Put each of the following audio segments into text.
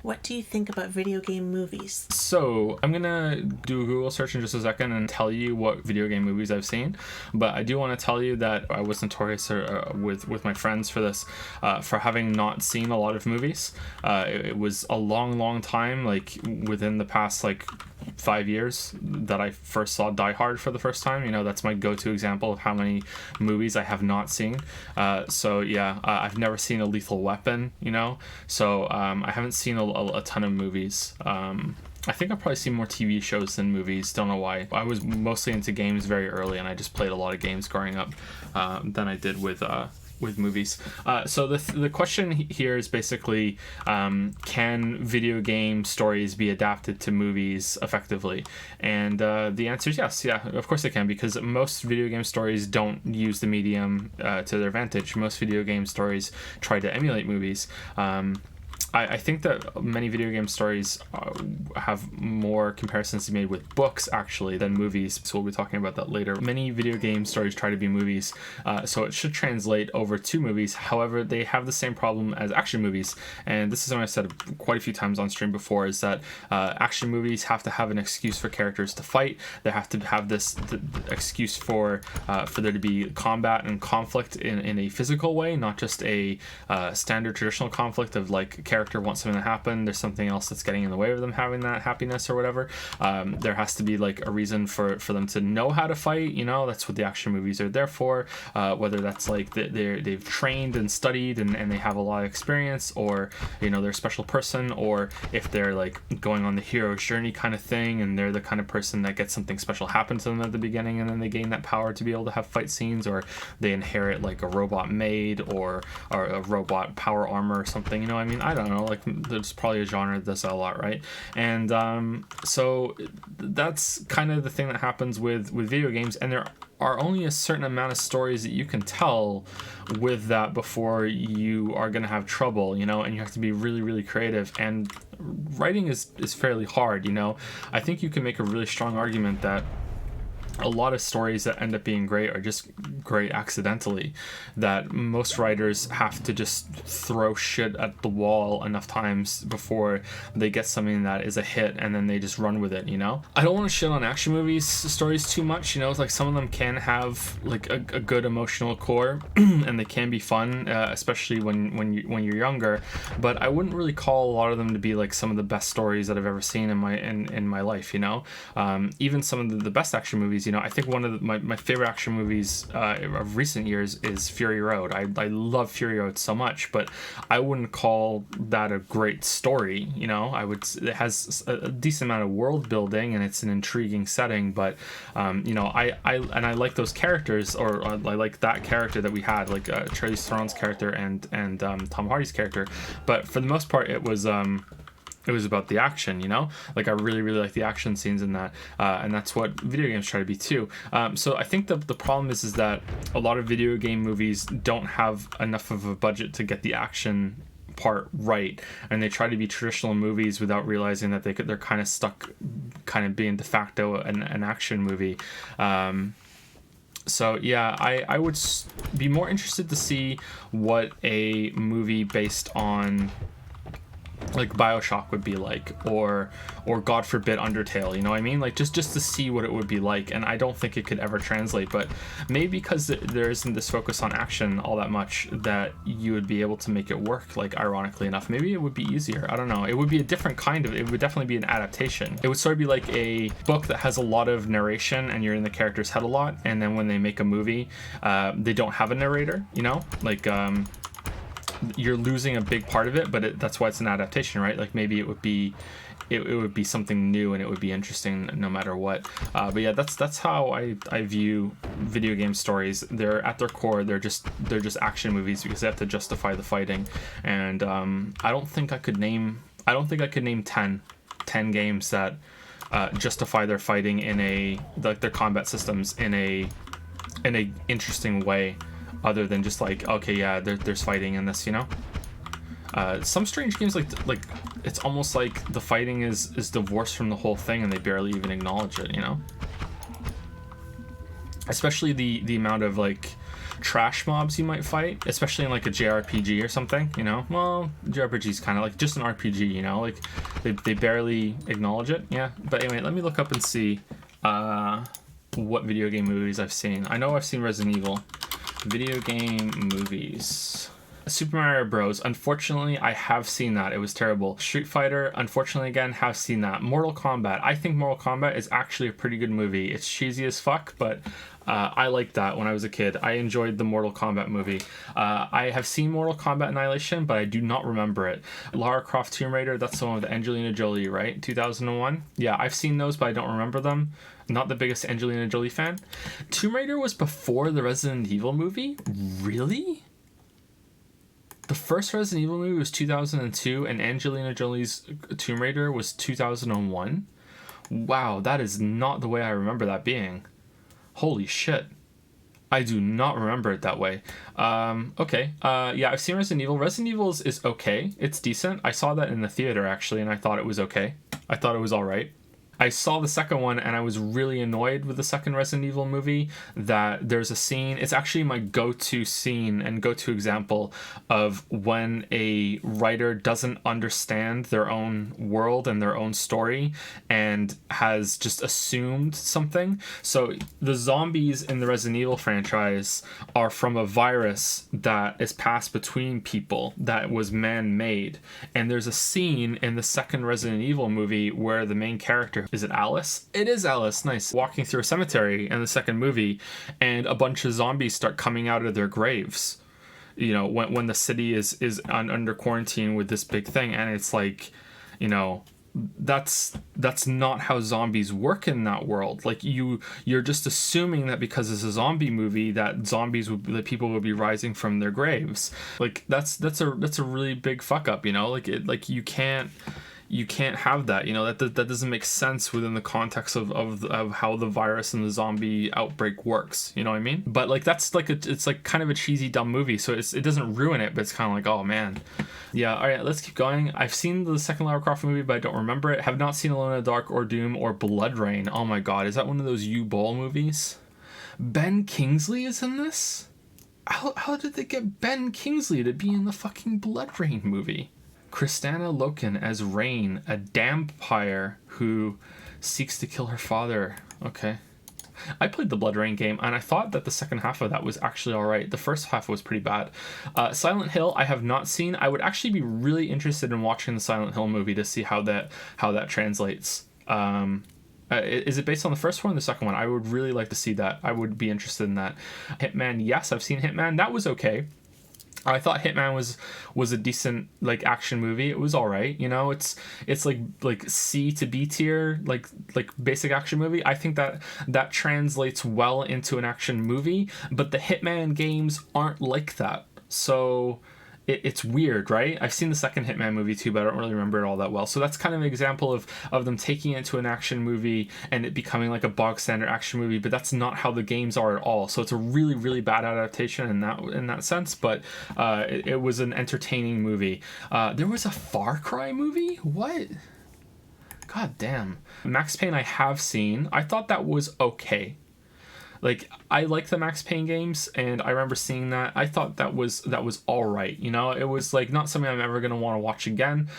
What do you think about video game movies? So I'm gonna do a Google search in just a second and tell you what video game movies I've seen, but I do want to tell you that I was notorious with my friends for this, for having not seen a lot of movies. It was a long time, like within the past 5 years, that I first saw Die Hard for the first time. You know, that's my go-to example of how many movies I have not seen. I've never seen a Lethal Weapon, you know, so I haven't seen a ton of movies. I think I've probably seen more TV shows than movies. Don't know why. I was mostly into games very early, and I just played a lot of games growing up than I did with movies. So the question here is basically, can video game stories be adapted to movies effectively? And the answer is yes. Yeah, of course they can, because most video game stories don't use the medium to their advantage. Most video game stories try to emulate movies. I think that many video game stories have more comparisons to be made with books, actually, than movies. So we'll be talking about that later. Many video game stories try to be movies, so it should translate over to movies. However, they have the same problem as action movies. And this is something I've said quite a few times on stream before, is that action movies have to have an excuse for characters to fight. They have to have this excuse for there to be combat and conflict in a physical way, not just a standard traditional conflict of like character wants something to happen, there's something else that's getting in the way of them having that happiness or whatever. There has to be like a reason for them to know how to fight, you know. That's what the action movies are there for, whether that's like they've trained and studied and they have a lot of experience, or you know, they're a special person, or if they're like going on the hero's journey kind of thing, and they're the kind of person that gets something special happen to them at the beginning, and then they gain that power to be able to have fight scenes, or they inherit like a robot maid or a robot power armor or something, you know. I mean, I don't know, like there's probably a genre that does that a lot, right? And so that's kind of the thing that happens with video games, and there are only a certain amount of stories that you can tell with that before you are going to have trouble, you know, and you have to be really creative, and writing is fairly hard, you know. I think you can make a really strong argument that a lot of stories that end up being great are just great accidentally, that most writers have to just throw shit at the wall enough times before they get something that is a hit, and then they just run with it, you know. I don't want to shit on action movies stories too much, you know. It's like some of them can have like a good emotional core and they can be fun, especially when you're younger, but I wouldn't really call a lot of them to be like some of the best stories that I've ever seen in my life, you know. Even some of the best action movies, you know, I think one of my favorite action movies of recent years is Fury Road. I love Fury Road so much, but I wouldn't call that a great story, you know. It has a decent amount of world building and it's an intriguing setting, but you know, I like those characters, or I like that character that we had, like Charlize Theron's character and Tom Hardy's character, but for the most part it was about the action, you know. Like I really like the action scenes in that, and that's what video games try to be too. So I think the problem is that a lot of video game movies don't have enough of a budget to get the action part right, and they try to be traditional movies without realizing that they're kind of stuck, kind of being de facto an action movie. So yeah, I would be more interested to see what a movie based on like BioShock would be like, or God forbid Undertale, you know what I mean? Like just to see what it would be like, and I don't think it could ever translate, but maybe because there isn't this focus on action all that much, that you would be able to make it work, like ironically enough. Maybe it would be easier, I don't know. It would be a different kind of, it would definitely be an adaptation. It would sort of be like a book that has a lot of narration and you're in the character's head a lot, and then when they make a movie, they don't have a narrator, you know? Like you're losing a big part of it, but that's why it's an adaptation, right? Like maybe it would be something new and it would be interesting no matter what. But yeah, that's how I view video game stories. They're at their core, they're just action movies because they have to justify the fighting. And I don't think I could name 10 games that justify their fighting in their combat systems in a interesting way, other than just like, okay, yeah, there's fighting in this, you know. Some strange games like it's almost like the fighting is divorced from the whole thing and they barely even acknowledge it, you know. Especially the amount of like trash mobs you might fight, especially in like a JRPG or something, you know. Well, JRPG is kind of like just an RPG, you know, like they barely acknowledge it. Yeah, but anyway, let me look up and see what video game movies I've seen. I know I've seen Resident Evil. Video game movies. Super Mario Bros. Unfortunately, I have seen that. It was terrible. Street Fighter, unfortunately, again, have seen that. Mortal Kombat. I think Mortal Kombat is actually a pretty good movie. It's cheesy as fuck, but I liked that when I was a kid. I enjoyed the Mortal Kombat movie. I have seen Mortal Kombat Annihilation, but I do not remember it. Lara Croft Tomb Raider, that's the one with Angelina Jolie, right? 2001? Yeah, I've seen those, but I don't remember them. Not the biggest Angelina Jolie fan. Tomb Raider was before the Resident Evil movie? Really? The first Resident Evil movie was 2002, and Angelina Jolie's Tomb Raider was 2001? Wow, that is not the way I remember that being. Holy shit. I do not remember it that way. Okay. Yeah, I've seen Resident Evil. Resident Evil is okay. It's decent. I saw that in the theater, actually, and I thought it was okay. I thought it was all right. I saw the second one and I was really annoyed with the second Resident Evil movie that there's a scene, it's actually my go-to scene and go-to example of when a writer doesn't understand their own world and their own story and has just assumed something. So the zombies in the Resident Evil franchise are from a virus that is passed between people that was man-made. And there's a scene in the second Resident Evil movie where the main character, is it Alice? It is Alice, nice. Walking through a cemetery in the second movie, and a bunch of zombies start coming out of their graves. You know, when the city is under quarantine with this big thing, and it's like, you know, that's not how zombies work in that world. Like you're just assuming that because it's a zombie movie that that people would be rising from their graves. Like that's a really big fuck up, you know? Like you can't have that, you know. That doesn't make sense within the context of how the virus and the zombie outbreak works, you know what I mean? But like that's like it's like kind of a cheesy dumb movie, so it doesn't ruin it, but it's kind of like, oh man. Yeah, all right, let's keep going. I've seen the second Lara Croft movie, but I don't remember it. Have not seen Alone in the Dark or Doom or Blood Rain. Oh my god, is that one of those U-Ball movies? Ben Kingsley is in this? How did they get Ben Kingsley to be in the fucking Blood Rain movie? Kristanna Loken as Rain, a vampire who seeks to kill her father. Okay. I played the Blood Rain game, and I thought that the second half of that was actually alright. The first half was pretty bad. Silent Hill, I have not seen. I would actually be really interested in watching the Silent Hill movie to see how that translates. Is it based on the first one or the second one? I would really like to see that. I would be interested in that. Hitman, yes, I've seen Hitman. That was okay. I thought Hitman was a decent like action movie. It was all right, you know. It's like C to B tier, like basic action movie. I think that translates well into an action movie, but the Hitman games aren't like that. So it's weird, right? I've seen the second Hitman movie too, but I don't really remember it all that well. So that's kind of an example of them taking it to an action movie and it becoming like a bog standard action movie, but that's not how the games are at all. So it's a really, really bad adaptation in that sense, but it was an entertaining movie. There was a Far Cry movie? What? God damn. Max Payne I have seen. I thought that was okay. Like, I like the Max Payne games, and I remember seeing that. I thought that was all right, you know? It was, like, not something I'm ever going to want to watch again,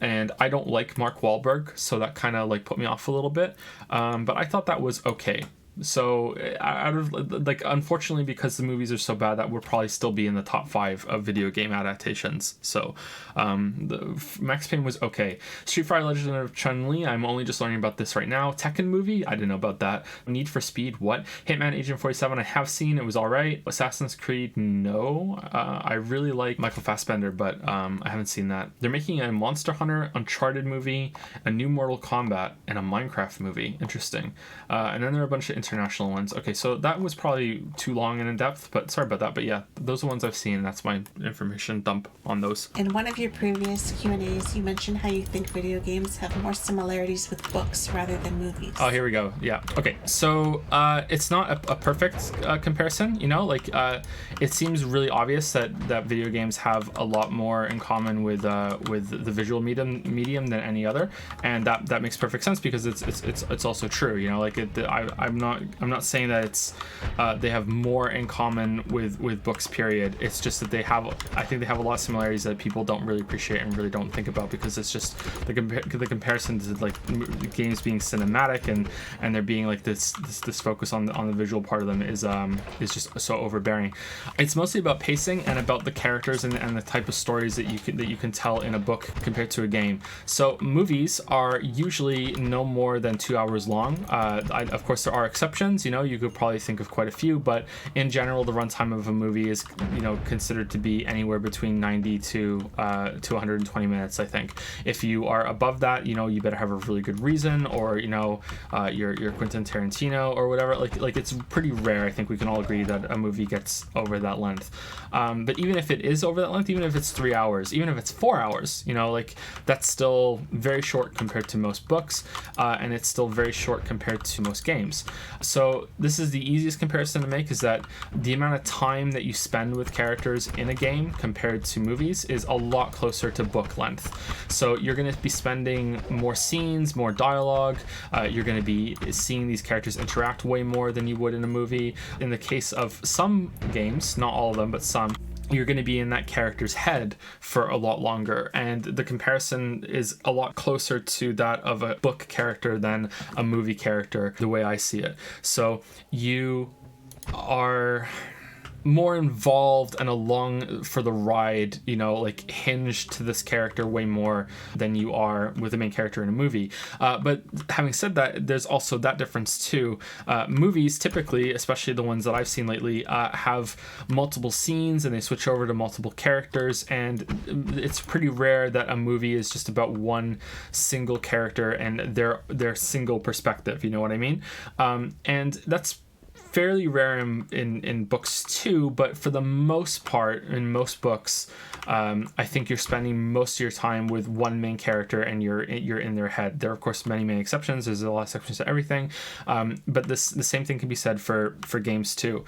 and I don't like Mark Wahlberg, so that kind of, like, put me off a little bit, but I thought that was okay. So out of like, unfortunately, because the movies are so bad, that would probably still be in the top 5 of video game adaptations. So the Max Payne was okay. Street Fighter Legend of Chun-Li, I'm only just learning about this right now. Tekken movie, I didn't know about that. Need for Speed, what? Hitman Agent 47, I have seen. It was all right. Assassin's Creed, no. I really like Michael Fassbender, but I haven't seen that. They're making a Monster Hunter, Uncharted movie, a new Mortal Kombat, and a Minecraft movie. Interesting. And then there are a bunch of international ones. Okay, so that was probably too long and in depth, but sorry about that. But yeah, those are the ones I've seen. That's my information dump on those. In one of your previous Q&As, you mentioned how you think video games have more similarities with books rather than movies. Oh, here we go. Yeah. Okay, so it's not a perfect comparison, you know, like it seems really obvious that video games have a lot more in common with the visual medium than any other, and that makes perfect sense because it's also true, you know, like I'm not not saying that it's they have more in common with books, period. It's just that I think they have a lot of similarities that people don't really appreciate and really don't think about, because it's just the comparison to like games being cinematic and there being like this focus on the visual part of them is just so overbearing. It's mostly about pacing and about the characters and the type of stories that you can tell in a book compared to a game. So movies are usually no more than 2 hours long. Of course, there are exceptions. You could probably think of quite a few, but in general, the runtime of a movie is considered to be anywhere between 90 to 120 minutes. I think if you are above that, you better have a really good reason, or you're Quentin Tarantino or whatever. Like it's pretty rare. I think we can all agree that a movie gets over that length. But even if it is over that length, even if it's 3 hours, even if it's 4 hours, that's still very short compared to most books, and it's still very short compared to most games. So this is the easiest comparison to make, is that the amount of time that you spend with characters in a game compared to movies is a lot closer to book length. So you're going to be spending more scenes, more dialogue. You're going to be seeing these characters interact way more than you would in a movie. In the case of some games, not all of them, but some, you're going to be in that character's head for a lot longer, and the comparison is a lot closer to that of a book character than a movie character, the way I see it. So you are more involved and along for the ride, like hinged to this character way more than you are with the main character in a movie. But having said that, there's also that difference too. Movies typically, especially the ones that I've seen lately, have multiple scenes and they switch over to multiple characters, and it's pretty rare that a movie is just about one single character and their single perspective. You know what I mean? And that's fairly rare in books too, but for the most part, in most books, I think you're spending most of your time with one main character and you're in their head. There are, of course, many exceptions. There's a lot of exceptions to everything, but the same thing can be said for games too.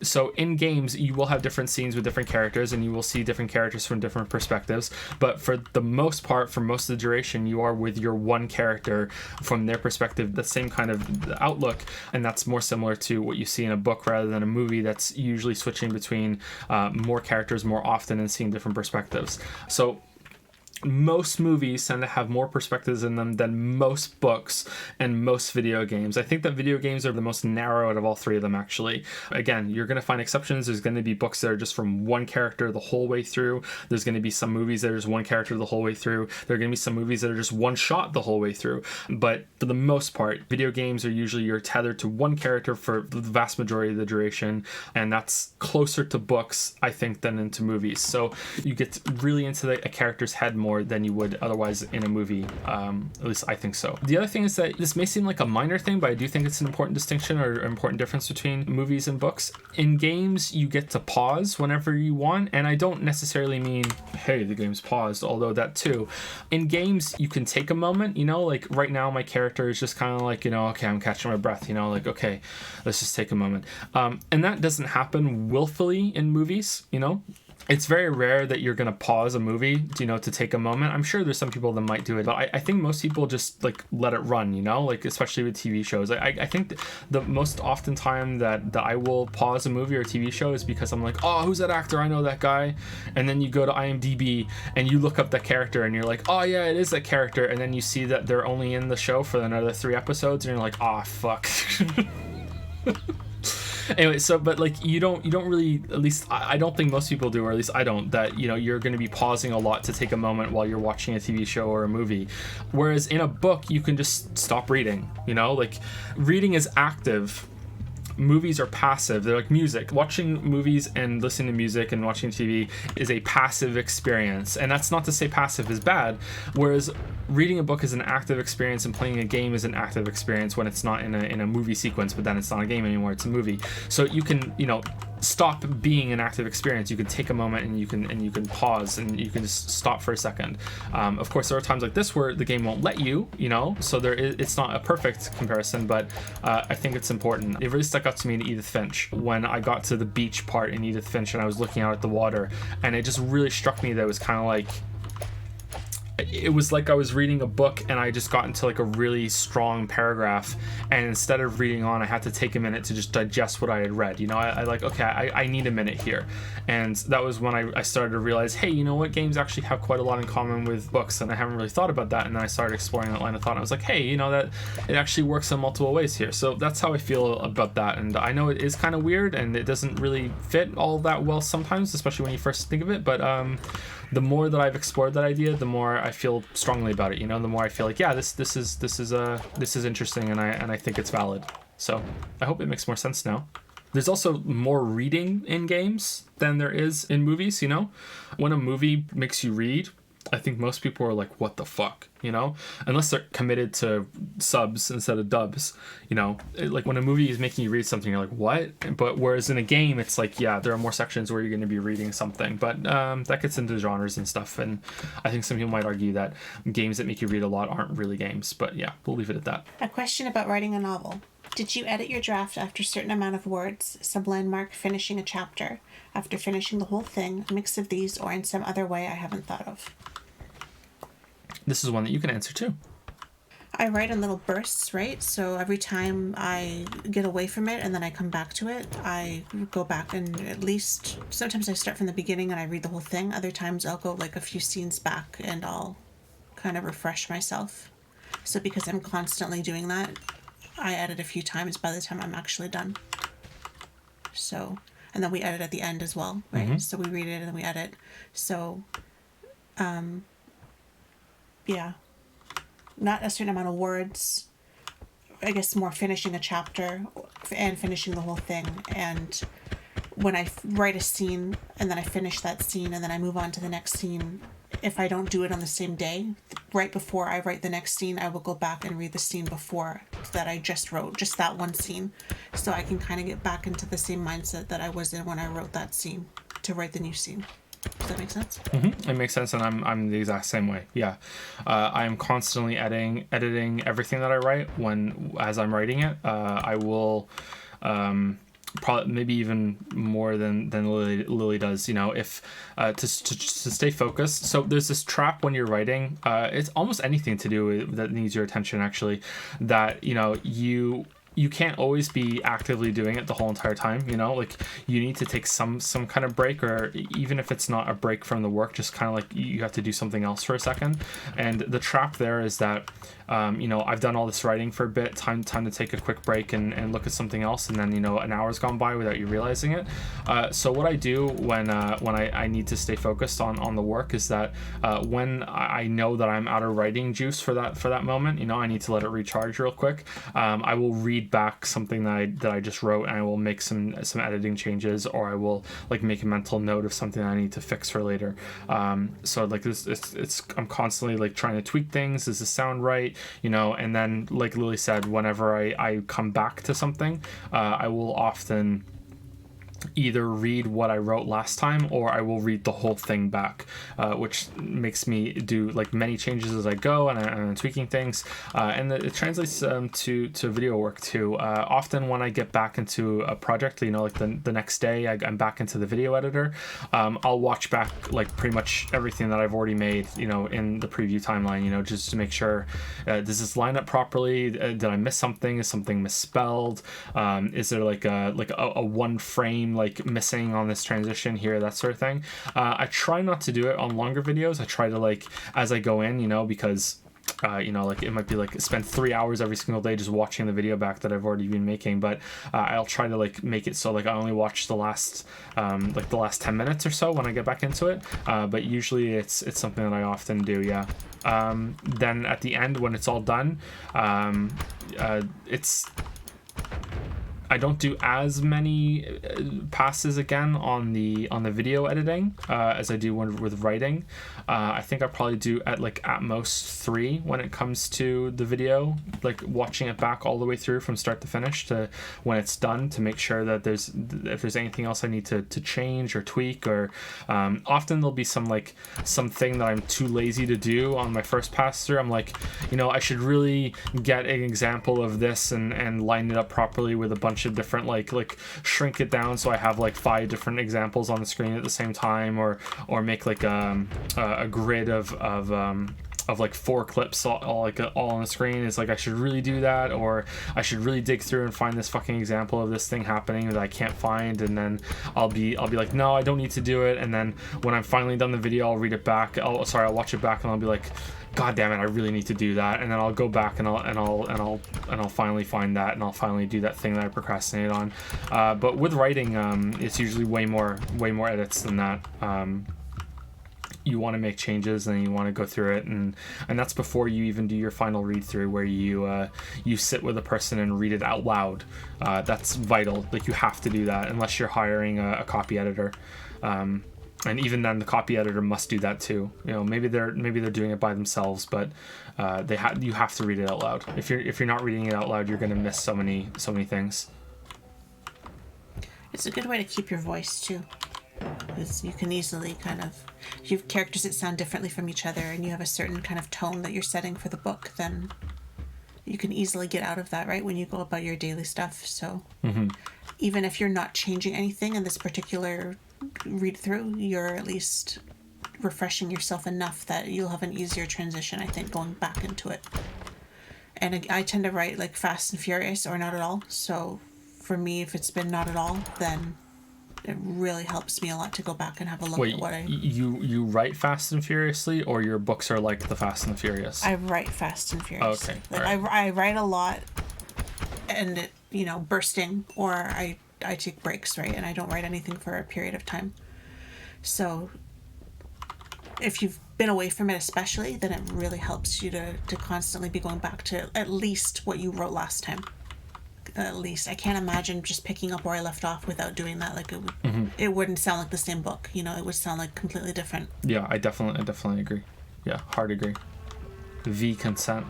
So in games, you will have different scenes with different characters, and you will see different characters from different perspectives. But for the most part, for most of the duration, you are with your one character from their perspective, the same kind of outlook, and that's more similar to what you see in a book rather than a movie that's usually switching between more characters more often and seeing different perspectives. So most movies tend to have more perspectives in them than most books and most video games. I think that video games are the most narrow out of all three of them, actually. Again, you're going to find exceptions. There's going to be books that are just from one character the whole way through. There's going to be some movies that are just one character the whole way through. There are going to be some movies that are just one shot the whole way through. But for the most part, video games are usually you're tethered to one character for the vast majority of the duration, and that's closer to books, I think, than into movies. So you get really into a character's head more than you would otherwise in a movie. At least I think so. The other thing is that this may seem like a minor thing, but I do think it's an important distinction or an important difference between movies and books. In games, you get to pause whenever you want, and I don't necessarily mean, hey, the game's paused, although that too. In games, you can take a moment, like right now my character is just kind of like, okay, I'm catching my breath, like, okay, let's just take a moment. And that doesn't happen willfully in movies, It's very rare that you're going to pause a movie, to take a moment. I'm sure there's some people that might do it, but I think most people just let it run, especially with TV shows. I think the most often time that I will pause a movie or a TV show is because I'm like, oh, who's that actor? I know that guy. And then you go to IMDb and you look up that character and you're like, oh yeah, it is that character. And then you see that they're only in the show for another 3 episodes and you're like, oh, fuck. Anyway, so but you don't really, at least I don't think most people do, or at least I don't, that you're going to be pausing a lot to take a moment while you're watching a TV show or a movie, whereas in a book you can just stop reading. Reading is active. Movies are passive. They're like music. Watching movies and listening to music and watching TV is a passive experience, and that's not to say passive is bad, whereas reading a book is an active experience and playing a game is an active experience when it's not in a movie sequence, but then it's not a game anymore, it's a movie. So you can stop being an active experience. You can take a moment and you can pause and you can just stop for a second. Of course, there are times like this where the game won't let you, so it's not a perfect comparison, but I think it's important. It really stuck out to me in Edith Finch when I got to the beach part in Edith Finch and I was looking out at the water, and it just really struck me that it was kind of like, it was like I was reading a book and I just got into like a really strong paragraph, and instead of reading on, I had to take a minute to just digest what I had read. You know, I like, okay, I need a minute here. And that was when I started to realize, hey, you know what, games actually have quite a lot in common with books, and I haven't really thought about that. And then I started exploring that line of thought, and I was like, hey, you know, that it actually works in multiple ways here. So that's how I feel about that. And I know it is kind of weird and it doesn't really fit all that well sometimes, especially when you first think of it, but the more that I've explored that idea, the more I feel strongly about it. You know, the more I feel like, yeah, this is interesting, and I think it's valid. So I hope it makes more sense now. There's also more reading in games than there is in movies. You know, when a movie makes you read, I think most people are like, what the fuck, you know, unless they're committed to subs instead of dubs, you know, like when a movie is making you read something, you're like, what? But whereas in a game, it's like, yeah, there are more sections where you're going to be reading something, but that gets into genres and stuff. And I think some people might argue that games that make you read a lot aren't really games, but yeah, we'll leave it at that. A question about writing a novel. Did you edit your draft after a certain amount of words, some landmark finishing a chapter, after finishing the whole thing, a mix of these, or in some other way I haven't thought of? This is one that you can answer too. I write in little bursts, right? So every time I get away from it and then I come back to it, I go back and at least, sometimes I start from the beginning and I read the whole thing. Other times I'll go like a few scenes back and I'll kind of refresh myself. So because I'm constantly doing that, I edit a few times by the time I'm actually done. So, and then we edit at the end as well, right? Mm-hmm. So we read it and then we edit. So, yeah, not a certain amount of words. I guess more finishing a chapter and finishing the whole thing. And when I write a scene and then I finish that scene and then I move on to the next scene, if I don't do it on the same day, right before I write the next scene, I will go back and read the scene before that I just wrote, just that one scene. So I can kind of get back into the same mindset that I was in when I wrote that scene to write the new scene. Does that make sense? Mm-hmm. It makes sense, and I'm the exact same way. Yeah, I am constantly editing everything that I write. As I'm writing it, I will probably maybe even more than Lily does. You know, if to stay focused. So there's this trap when you're writing. It's almost anything to do with that needs your attention. Actually, that you can't always be actively doing it the whole entire time, you know, like you need to take some kind of break, or even if it's not a break from the work, just kind of like you have to do something else for a second. And the trap there is that, I've done all this writing for a bit, time to take a quick break and look at something else. And then, an hour's gone by without you realizing it. So what I do when I need to stay focused on the work is that when I know that I'm out of writing juice for that moment, I need to let it recharge real quick. I will read back something that I just wrote, and I will make some editing changes, or I will like make a mental note of something I need to fix for later. So like it's I'm constantly like trying to tweak things. Does this sound right? And then like Lily said, whenever I come back to something, I will often either read what I wrote last time, or I will read the whole thing back, which makes me do like many changes as I go, and I'm tweaking things, and it translates to video work too. Often when I get back into a project, like the next day I'm back into the video editor, I'll watch back like pretty much everything that I've already made, in the preview timeline, just to make sure, does this line up properly? Did I miss something? Is something misspelled? Is there like a one frame like missing on this transition here, that sort of thing. I try not to do it on longer videos. I try to like as I go in, because like it might be like spend 3 hours every single day just watching the video back that I've already been making, but I'll try to like make it so like I only watch the last 10 minutes or so when I get back into it, but usually it's something that I often do. Then at the end when it's all done, I don't do as many passes again on the video editing as I do with writing. I think I probably do at most 3 when it comes to the video, like watching it back all the way through from start to finish to when it's done, to make sure that if there's anything else I need to change or tweak, or often there'll be something that I'm too lazy to do on my first pass through. I'm like, I should really get an example of this and line it up properly with a bunch of different like shrink it down so I have like 5 different examples on the screen at the same time, or make like a grid of like 4 clips all on the screen. It's like, I should really do that, or I should really dig through and find this fucking example of this thing happening that I can't find, and then I'll be like, no, I don't need to do it. And then when I'm finally done the video, I'll read it back. I'll watch it back, and I'll be like, God damn it, I really need to do that. And then I'll go back and I'll finally find that, and I'll finally do that thing that I procrastinated on. But with writing, it's usually way more edits than that. You want to make changes, and you want to go through it, and that's before you even do your final read through, where you sit with a person and read it out loud. That's vital. Like, you have to do that unless you're hiring a copy editor, and even then the copy editor must do that too. You know, maybe they're doing it by themselves, but you have to read it out loud. If you're not reading it out loud, you're going to miss so many things. It's a good way to keep your voice too, because you can easily if you have characters that sound differently from each other, and you have a certain kind of tone that you're setting for the book, then you can easily get out of that, right, when you go about your daily stuff. So even if you're not changing anything in this particular read through, you're at least refreshing yourself enough that you'll have an easier transition, I think, going back into it. And I tend to write like fast and furious, or not at all. So for me, if it's been not at all, then it really helps me a lot to go back and have a look at what you write fast and furiously, or your books are like the Fast and the Furious? I write fast and furious. Okay. Like, right. I write a lot, and it, bursting, or I take breaks, right, and I don't write anything for a period of time. So if you've been away from it especially, then it really helps you to constantly be going back to at least what you wrote last time. At least. I can't imagine just picking up where I left off without doing that. Like, it wouldn't sound like the same book, it would sound like completely different. Yeah, I definitely agree. Yeah, hard agree. V consent.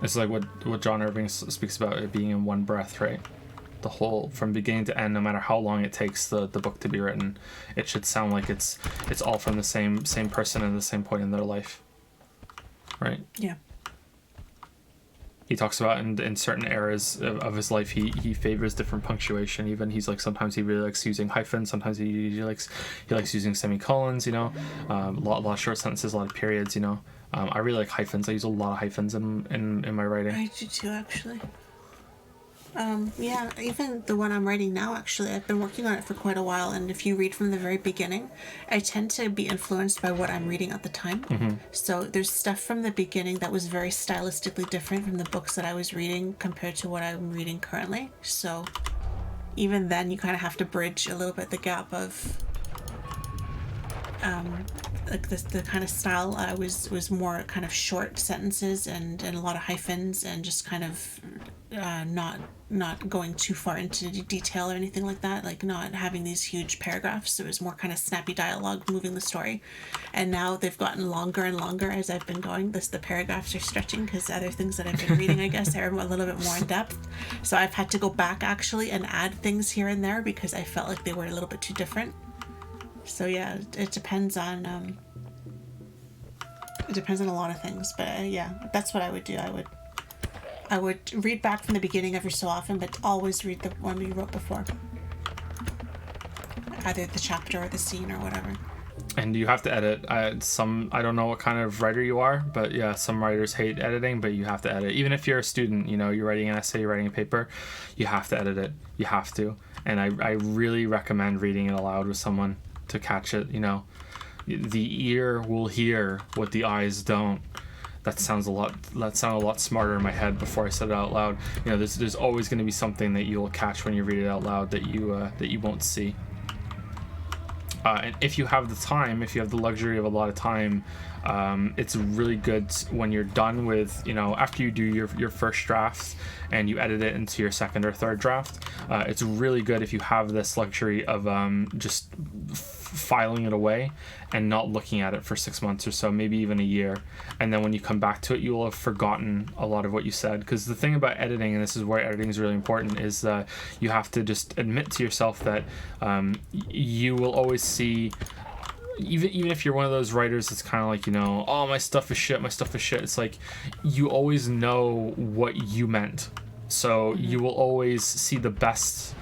It's like what John Irving speaks about, it being in one breath, right? The whole, from beginning to end, no matter how long it takes the book to be written, it should sound like it's all from the same person and the same point in their life, right? Yeah. He talks about in certain eras of his life, he favors different punctuation. Even he's like, sometimes he really likes using hyphens, sometimes he likes using semicolons. A lot of short sentences, a lot of periods. I really like hyphens. I use a lot of hyphens in my writing. I do too, actually. Yeah, even the one I'm writing now, actually, I've been working on it for quite a while, and if you read from the very beginning, I tend to be influenced by what I'm reading at the time. So there's stuff from the beginning that was very stylistically different from the books that I was reading compared to what I'm reading currently. So even then, you kind of have to bridge a little bit the gap of like the kind of style I was more kind of short sentences and a lot of hyphens, and just kind of not going too far into detail or anything like that, like not having these huge paragraphs. It was more kind of snappy dialogue moving the story. And now they've gotten longer and longer as I've been going. The paragraphs are stretching because other things that I've been reading, I guess, are a little bit more in depth. So I've had to go back actually and add things here and there because I felt like they were a little bit too different. So yeah, it depends on a lot of things, but yeah, that's what I would do. I would read back from the beginning every so often, but always read the one we wrote before, either the chapter or the scene or whatever. And you have to edit. I don't know what kind of writer you are, but yeah, some writers hate editing, but you have to edit. Even if you're a student, you're writing an essay, you're writing a paper, you have to edit it. You have to. And I really recommend reading it aloud with someone to catch it. The ear will hear what the eyes don't. That sounded a lot smarter in my head before I said it out loud. There's always going to be something that you'll catch when you read it out loud that you won't see. And if you have the time, if you have the luxury of a lot of time, it's really good when you're done with, after you do your first draft and you edit it into your second or third draft, it's really good if you have this luxury of just filing it away and not looking at it for 6 months or so, maybe even a year. And then when you come back to it, you will have forgotten a lot of what you said. Because the thing about editing, and this is where editing is really important, is that you have to just admit to yourself that you will always see, even if you're one of those writers that's kind of like, oh, my stuff is shit, it's like you always know what you meant. So you will always see the best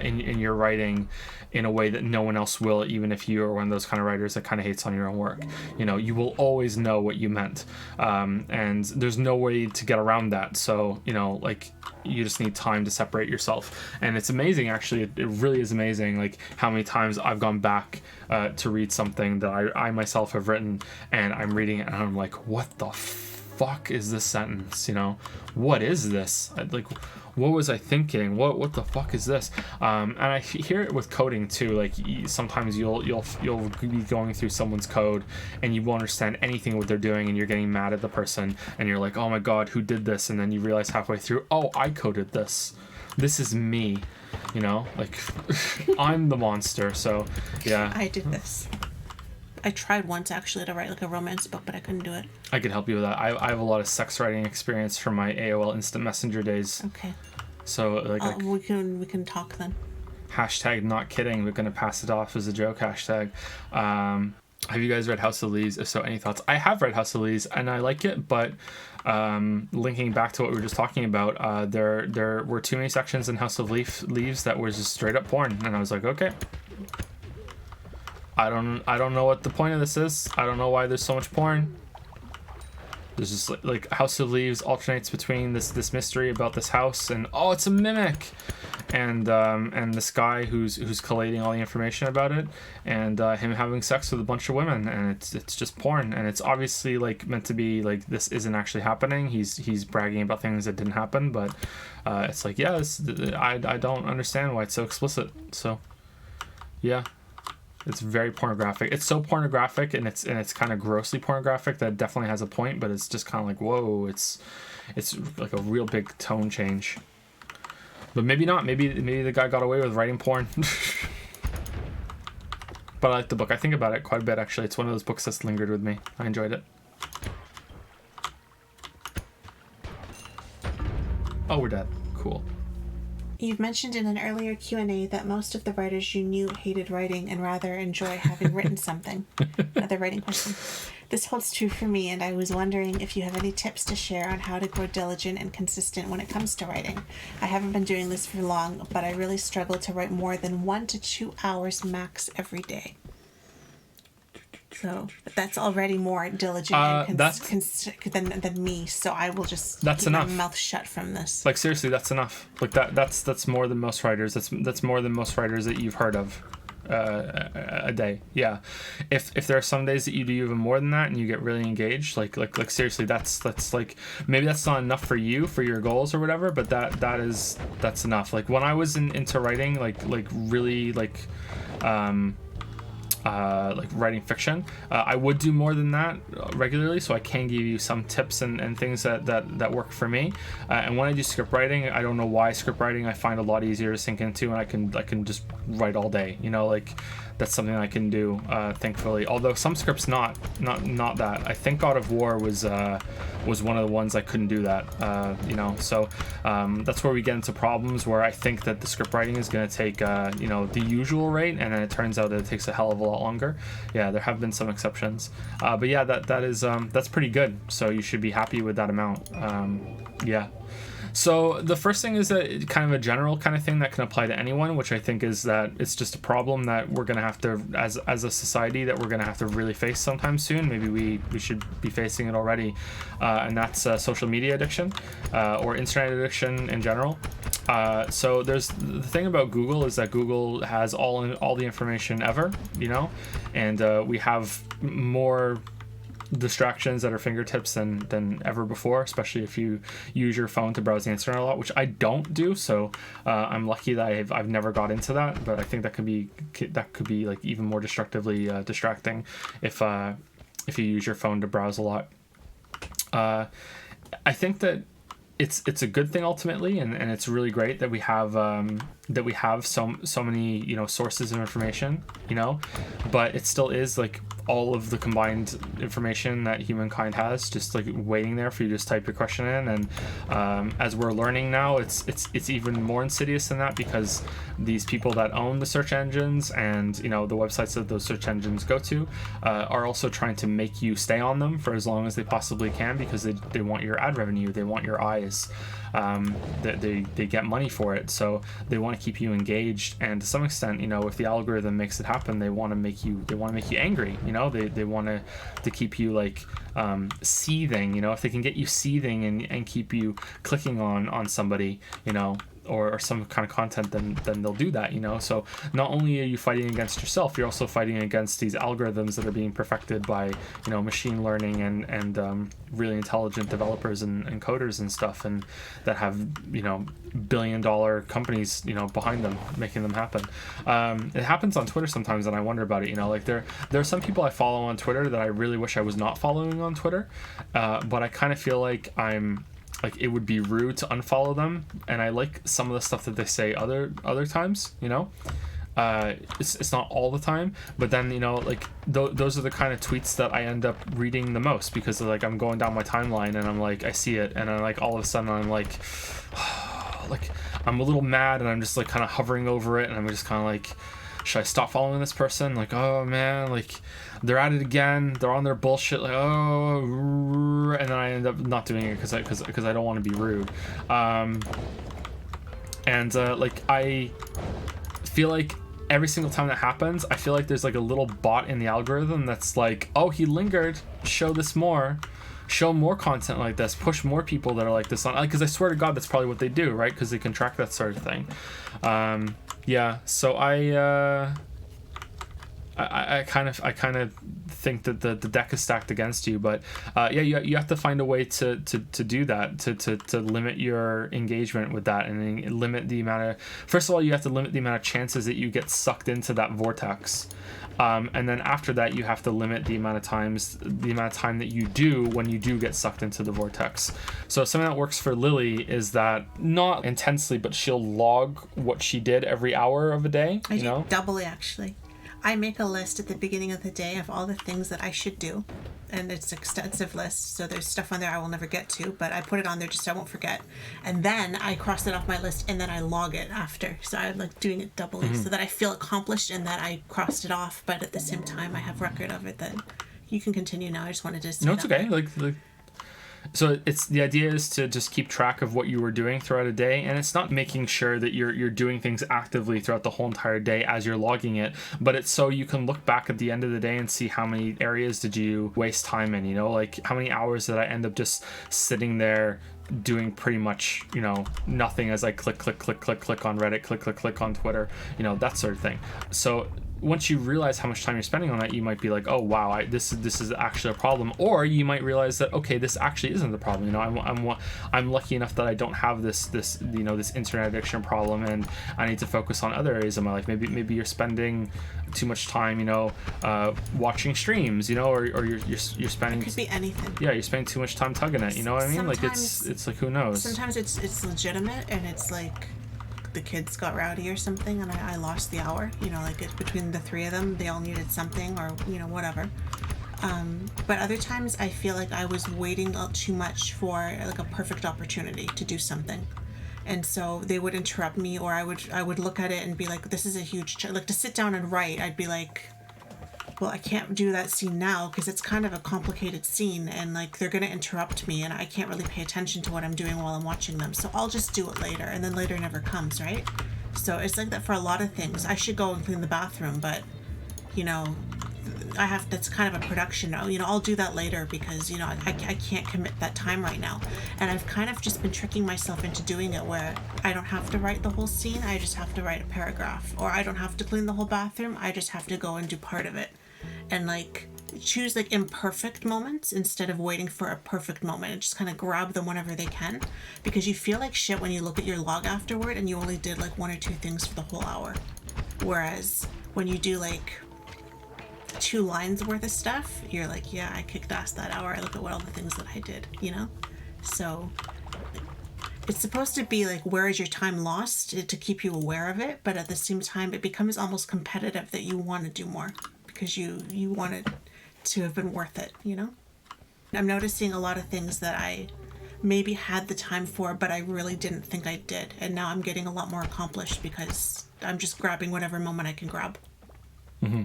in your writing in a way that no one else will, even if you are one of those kind of writers that kind of hates on your own work. You know, you will always know what you meant, and there's no way to get around that. So, you know, like, you just need time to separate yourself. And it's amazing, actually. It really is amazing, like, how many times I've gone back to read something that I myself have written, and I'm reading it and I'm like, what the fuck is this sentence? You know, what is this? Like, what was I thinking? What the fuck is this? And I hear it with coding too. Like, sometimes you'll be going through someone's code and you won't understand anything what they're doing, and you're getting mad at the person, and you're like, oh my god, who did this? And then you realize halfway through, oh, I coded this. This is me. You know, like, I'm the monster. So yeah, I did this. I tried once actually to write like a romance book, but I couldn't do it. I could help you with that. I have a lot of sex writing experience from my AOL Instant Messenger days. Okay. So like we can talk then. Hashtag not kidding. We're gonna pass it off as a joke. Hashtag. Have you guys read House of Leaves? If so, any thoughts? I have read House of Leaves and I like it, but linking back to what we were just talking about, there were too many sections in House of Leaves that was just straight up porn, and I was like, okay. I don't know what the point of this is. I don't know why there's so much porn. There's just like House of Leaves alternates between this mystery about this house and, oh, it's a mimic, and this guy who's collating all the information about it, and him having sex with a bunch of women, and it's just porn, and it's obviously like meant to be like this isn't actually happening. He's bragging about things that didn't happen, but it's like, yeah, I don't understand why it's so explicit. So yeah. It's very pornographic. It's so pornographic, and it's kind of grossly pornographic that it definitely has a point, but it's just kind of like, whoa, it's like a real big tone change. But maybe not. Maybe the guy got away with writing porn. But I like the book. I think about it quite a bit, actually. It's one of those books that's lingered with me. I enjoyed it. Oh, we're dead. Cool. You've mentioned in an earlier Q&A that most of the writers you knew hated writing and rather enjoy having written something. Another writing question. This holds true for me, and I was wondering if you have any tips to share on how to grow diligent and consistent when it comes to writing. I haven't been doing this for long, but I really struggle to write more than 1 to 2 hours max every day. So that's already more diligent and than me. So I will just keep my mouth shut from this. Like, seriously, that's enough. Like that's more than most writers. That's more than most writers that you've heard of a day. Yeah. If there are some days that you do even more than that and you get really engaged, like seriously, that's like, maybe that's not enough for you for your goals or whatever, but that's enough. Like, when I was into writing, like really writing fiction, I would do more than that regularly, so I can give you some tips and things that work for me. And when I do script writing, I don't know why script writing I find a lot easier to sink into, and I can just write all day, you know, like that's something I can do, thankfully. Although some scripts not that. I think God of War was one of the ones I couldn't do that, you know. So that's where we get into problems, where I think that the script writing is going to take you know, the usual rate, and then it turns out that it takes a hell of a lot longer. Yeah, there have been some exceptions, but yeah, that is that's pretty good. So you should be happy with that amount. Yeah. So the first thing is that kind of a general kind of thing that can apply to anyone, which I think is that it's just a problem that we're going to have to, as a society, that we're going to have to really face sometime soon. Maybe we should be facing it already, and that's social media addiction, or internet addiction in general. So there's the thing about Google is that Google has all the information ever, you know, and we have more distractions at our fingertips than ever before, especially if you use your phone to browse the internet a lot, which I don't do. So I'm lucky that I've never got into that, but I think that could be like even more destructively distracting if you use your phone to browse a lot. I think that it's a good thing ultimately, and it's really great that we have so many, you know, sources of information, you know, but it still is like all of the combined information that humankind has just like waiting there for you to just type your question in. And as we're learning now, it's even more insidious than that, because these people that own the search engines and, you know, the websites that those search engines go to are also trying to make you stay on them for as long as they possibly can, because they want your ad revenue, they want your eyes. they get money for it, so they want to keep you engaged. And to some extent, you know, if the algorithm makes it happen, they want to make you angry. You know, they want to keep you like seething. You know, if they can get you seething and keep you clicking on somebody, you know, or some kind of content, then they'll do that, you know. So not only are you fighting against yourself, you're also fighting against these algorithms that are being perfected by, you know, machine learning and really intelligent developers and coders and stuff, and that have, you know, billion-dollar companies, you know, behind them making them happen. It happens on Twitter sometimes, and I wonder about it, you know. Like there are some people I follow on Twitter that I really wish I was not following on Twitter, but I kind of feel like it would be rude to unfollow them, and I like some of the stuff that they say other times, you know. It's not all the time, but then, you know, like those are the kind of tweets that I end up reading the most, because like I'm going down my timeline and I'm like, I see it, and then like all of a sudden I'm like like I'm a little mad, and I'm just like kind of hovering over it, and I'm just kind of like, should I stop following this person? Like, oh man, like they're at it again, they're on their bullshit, like, oh, and then I end up not doing it because I don't want to be rude. Like I feel like every single time that happens, I feel like there's like a little bot in the algorithm that's like, oh, he lingered, show this more, show more content like this, push more people that are like this on, because I swear to God that's probably what they do, right? Because they can track that sort of thing. Yeah, so I kind of think that the deck is stacked against you, but yeah, you have to find a way to do that, to limit your engagement with that, and limit the amount of, first of all, you have to limit the amount of chances that you get sucked into that vortex, and then after that you have to limit the amount of time that you do when you do get sucked into the vortex. So something that works for Lily is that, not intensely, but she'll log what she did every hour of a day. I do double, actually. I make a list at the beginning of the day of all the things that I should do, and it's an extensive list, so there's stuff on there I will never get to, but I put it on there just so I won't forget, and then I cross it off my list, and then I log it after, so I'm like doing it doubly, so that I feel accomplished and that I crossed it off, but at the same time I have record of it. That you can continue now. I just wanted to say no, it's okay. Like so it's, the idea is to just keep track of what you were doing throughout a day, and it's not making sure that you're doing things actively throughout the whole entire day as you're logging it, but it's so you can look back at the end of the day and see how many areas did you waste time in, you know, like how many hours did I end up just sitting there doing pretty much, you know, nothing as I click on Reddit, click on Twitter, you know, that sort of thing. So once you realize how much time you're spending on that, you might be like, oh wow, this is actually a problem, or you might realize that, okay, this actually isn't the problem. You know, I'm lucky enough that I don't have this you know, this internet addiction problem, and I need to focus on other areas of my life. Maybe you're spending too much time, you know, watching streams, you know, or you're spending. It could be anything. Yeah, you're spending too much time tugging it. You know what I mean? Like it's like, who knows? Sometimes it's legitimate, and it's like the kids got rowdy or something, and I lost the hour, you know, like it's between the three of them, they all needed something, or, you know, whatever. But other times I feel like I was waiting out too much for like a perfect opportunity to do something, and so they would interrupt me, or I would look at it and be like, this is a huge like to sit down and write, I'd be like, well, I can't do that scene now because it's kind of a complicated scene, and like they're gonna interrupt me, and I can't really pay attention to what I'm doing while I'm watching them, so I'll just do it later, and then later never comes, right? So it's like that for a lot of things. I should go and clean the bathroom, but, you know, that's kind of a production now, you know, I'll do that later because, you know, I can't commit that time right now. And I've kind of just been tricking myself into doing it where I don't have to write the whole scene, I just have to write a paragraph, or I don't have to clean the whole bathroom, I just have to go and do part of it. And like choose like imperfect moments instead of waiting for a perfect moment, and just kind of grab them whenever they can, because you feel like shit when you look at your log afterward and you only did like one or two things for the whole hour, whereas when you do like 2 lines worth of stuff, you're like, yeah, I kicked ass that hour, I look at what all the things that I did, you know. So it's supposed to be like, where is your time lost, to keep you aware of it, but at the same time it becomes almost competitive that you want to do more because you want it to have been worth it, you know? I'm noticing a lot of things that I maybe had the time for, but I really didn't think I did. And now I'm getting a lot more accomplished because I'm just grabbing whatever moment I can grab. Mm-hmm.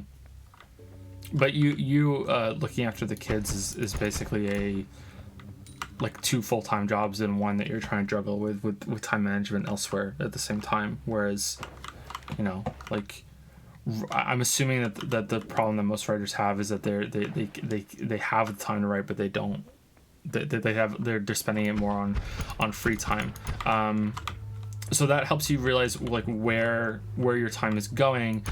But you looking after the kids is basically like 2 full-time jobs and one that you're trying to juggle with time management elsewhere at the same time. Whereas, you know, like, I'm assuming that the problem that most writers have is that they have the time to write, but they don't. They're spending it more on free time. So that helps you realize like where your time is going.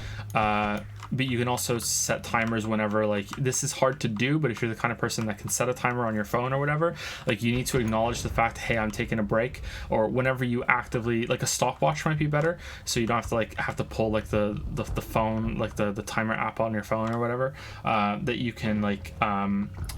But you can also set timers whenever, like, this is hard to do, but if you're the kind of person that can set a timer on your phone or whatever, like, you need to acknowledge the fact, hey, I'm taking a break. Or whenever you actively, like, a stopwatch might be better, so you don't have to pull like the phone, like the timer app on your phone or whatever, that you can like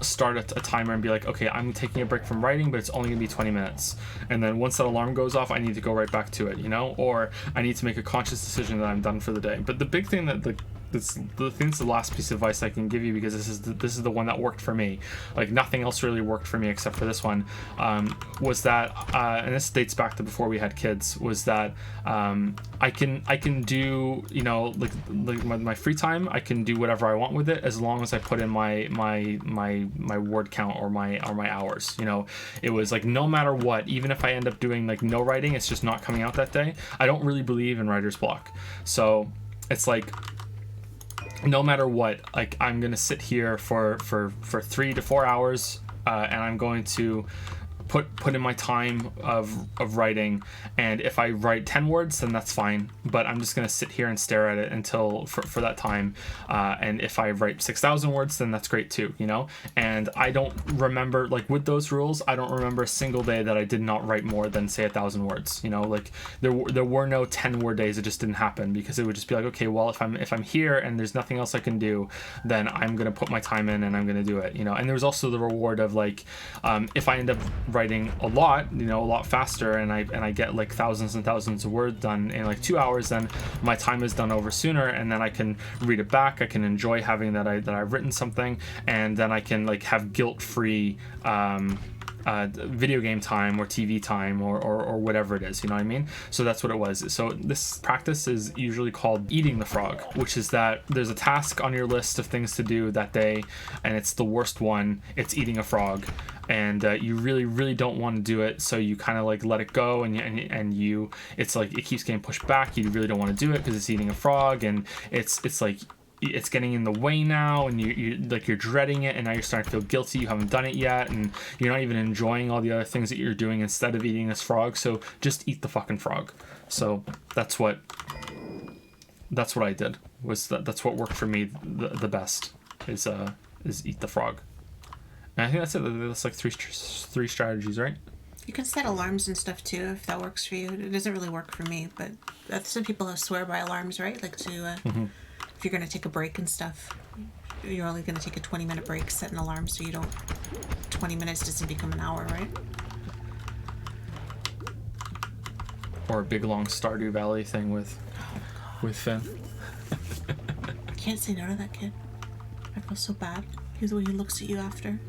start a timer and be like, okay, I'm taking a break from writing, but it's only gonna be 20 minutes, and then once that alarm goes off, I need to go right back to it, you know, or I need to make a conscious decision that I'm done for the day. But the big thing that that's the last piece of advice I can give you, because this is the one that worked for me. Like, nothing else really worked for me except for this one. Was that, and this dates back to before we had kids. Was that I can do, you know, like my free time, I can do whatever I want with it as long as I put in my word count or my hours. You know, it was like, no matter what, even if I end up doing like no writing, it's just not coming out that day. I don't really believe in writer's block, so it's like, no matter what, like, I'm gonna sit here for 3 to 4 hours, and I'm going to put in my time of writing, and if I write 10 words, then that's fine, but I'm just gonna sit here and stare at it until for that time, and if I write 6,000 words, then that's great too, you know. And I don't remember, like, with those rules, I don't remember a single day that I did not write more than, say, 1,000 words, you know. Like, there were no 10-word days. It just didn't happen, because it would just be like, okay, well, if I'm here and there's nothing else I can do, then I'm gonna put my time in and I'm gonna do it, you know. And there's also the reward of, like, if I end up writing a lot faster, and I get like thousands and thousands of words done in like 2 hours, then my time is done over sooner, and then I can read it back. I can enjoy having that I've written something, and then I can like have guilt-free video game time or TV time or whatever it is, you know what I mean? So that's what it was. So this practice is usually called eating the frog, which is that there's a task on your list of things to do that day, and it's the worst one. It's eating a frog, and you really don't want to do it, so you kind of like let it go, and you it's like it keeps getting pushed back. You really don't want to do it because it's eating a frog, and it's like it's getting in the way now, and you're dreading it, and now you're starting to feel guilty. You haven't done it yet, and you're not even enjoying all the other things that you're doing instead of eating this frog. So just eat the fucking frog. So that's what I did. That's what worked for me the best, is eat the frog. And I think that's it. That's like three strategies, right? You can set alarms and stuff too if that works for you. It doesn't really work for me, but some people swear by alarms, right? Like to if you're going to take a break and stuff, you're only going to take a 20-minute break, set an alarm so you don't 20 minutes doesn't become an hour, right? Or a big long Stardew Valley thing with Finn. I can't say no to that kid. I feel so bad. He's the way he looks at you after.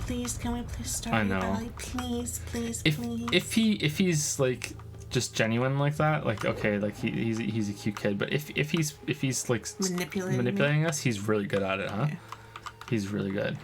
Please, can we play Stardew Valley? Please. If he's like just genuine like that, like, okay, like he's a cute kid, but if he's like manipulating us, he's really good at it, huh? Yeah. He's really good.